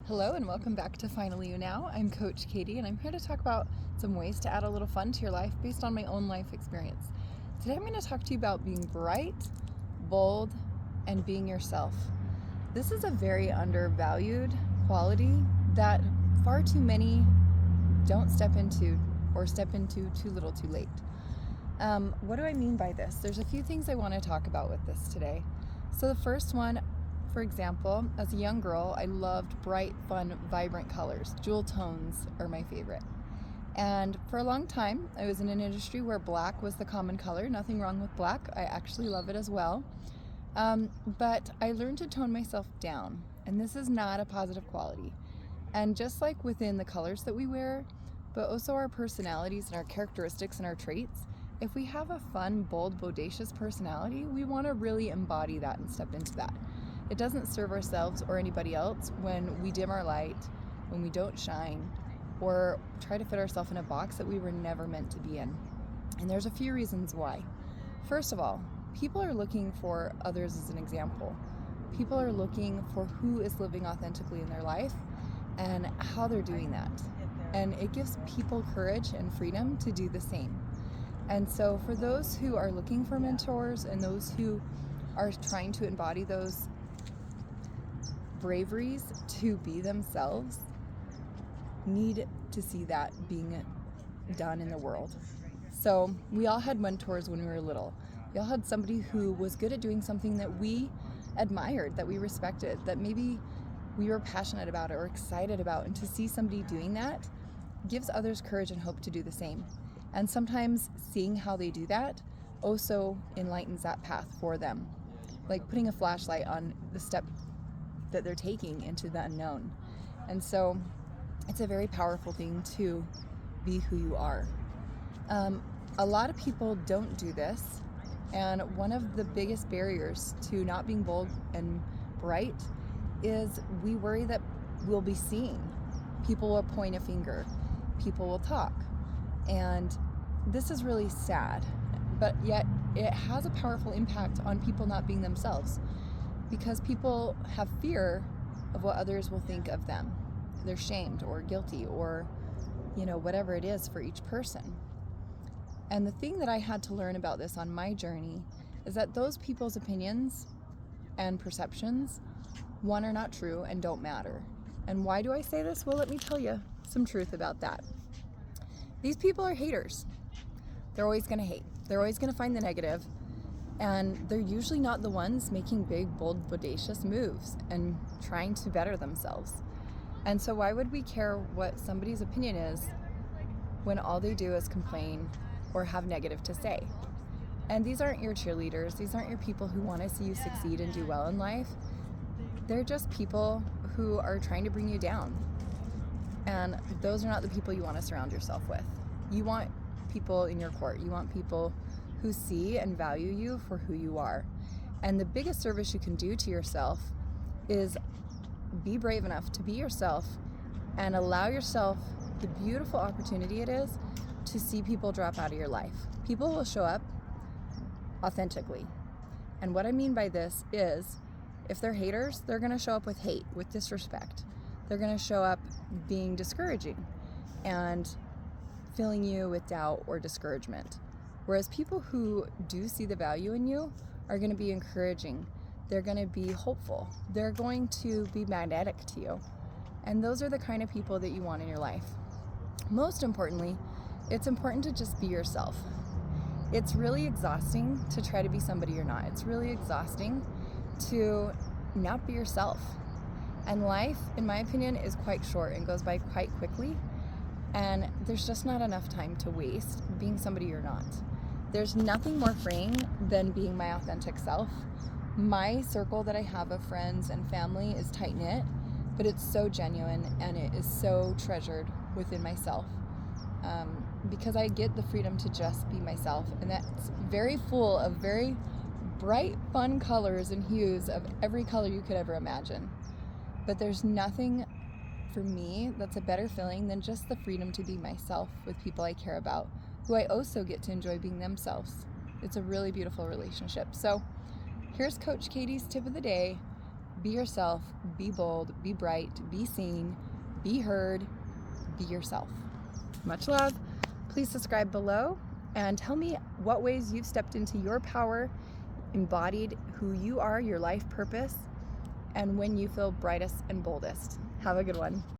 Hello and welcome back to Finally You Now. I'm Coach Katy and I'm here to talk about some ways to add a little fun to your life based on my own life experience. Today I'm going to talk to you about being bright, bold, and being yourself. This is a very undervalued quality that far too many don't step into or step into too little too late. What do I mean by this? There's a few things I want to talk about with this today. So the first one, for example, as a young girl, I loved bright, fun, vibrant colors. Jewel tones are my favorite. And for a long time, I was in an industry where black was the common color. Nothing wrong with black. I actually love it as well. But I learned to tone myself down. And this is not a positive quality. And just like within the colors that we wear, but also our personalities and our characteristics and our traits, if we have a fun, bold, bodacious personality, we want to really embody that and step into that. It doesn't serve ourselves or anybody else when we dim our light, when we don't shine, or try to fit ourselves in a box that we were never meant to be in. And there's a few reasons why. First of all, people are looking for others as an example. People are looking for who is living authentically in their life and how they're doing that. And it gives people courage and freedom to do the same. And so for those who are looking for mentors and those who are trying to embody those braveries to be themselves, need to see that being done in the world. So we all had mentors when we were little. We all had somebody who was good at doing something that we admired, that we respected, that maybe we were passionate about or excited about. And to see somebody doing that gives others courage and hope to do the same. And sometimes seeing how they do that also enlightens that path for them. Like putting a flashlight on the step that they're taking into the unknown. And so it's a very powerful thing to be who you are. A lot of people don't do this, and one of the biggest barriers to not being bold and bright is we worry that we'll be seen. People will point a finger, people will talk, and this is really sad, but yet it has a powerful impact on people not being themselves, because people have fear of what others will think of them. They're shamed or guilty or, whatever it is for each person. And the thing that I had to learn about this on my journey is that those people's opinions and perceptions, one, are not true and don't matter. And why do I say this? Well, let me tell you some truth about that. These people are haters. They're always going to hate. They're always going to find the negative. And they're usually not the ones making big, bold, bodacious moves and trying to better themselves. And so why would we care what somebody's opinion is when all they do is complain or have negative to say? And these aren't your cheerleaders. These aren't your people who want to see you succeed and do well in life. They're just people who are trying to bring you down. And those are not the people you want to surround yourself with. You want people in your court. You want people who see and value you for who you are. And the biggest service you can do to yourself is be brave enough to be yourself and allow yourself the beautiful opportunity it is to see people drop out of your life. People will show up authentically. And what I mean by this is, if they're haters, they're going to show up with hate, with disrespect. They're going to show up being discouraging and filling you with doubt or discouragement. Whereas people who do see the value in you are going to be encouraging. They're going to be hopeful. They're going to be magnetic to you. And those are the kind of people that you want in your life. Most importantly, it's important to just be yourself. It's really exhausting to try to be somebody you're not. It's really exhausting to not be yourself. And life, in my opinion, is quite short and goes by quite quickly. And there's just not enough time to waste being somebody you're not. There's nothing more freeing than being my authentic self. My circle that I have of friends and family is tight-knit, but it's so genuine and it is so treasured within myself, because I get the freedom to just be myself. And that's very full of very bright, fun colors and hues of every color you could ever imagine. But there's nothing for me that's a better feeling than just the freedom to be myself with people I care about, who I also get to enjoy being themselves. It's a really beautiful relationship. So here's Coach Katy's tip of the day. Be yourself, be bold, be bright, be seen, be heard, be yourself. Much love. Please subscribe below and tell me what ways you've stepped into your power, embodied who you are, your life purpose, and when you feel brightest and boldest. Have a good one.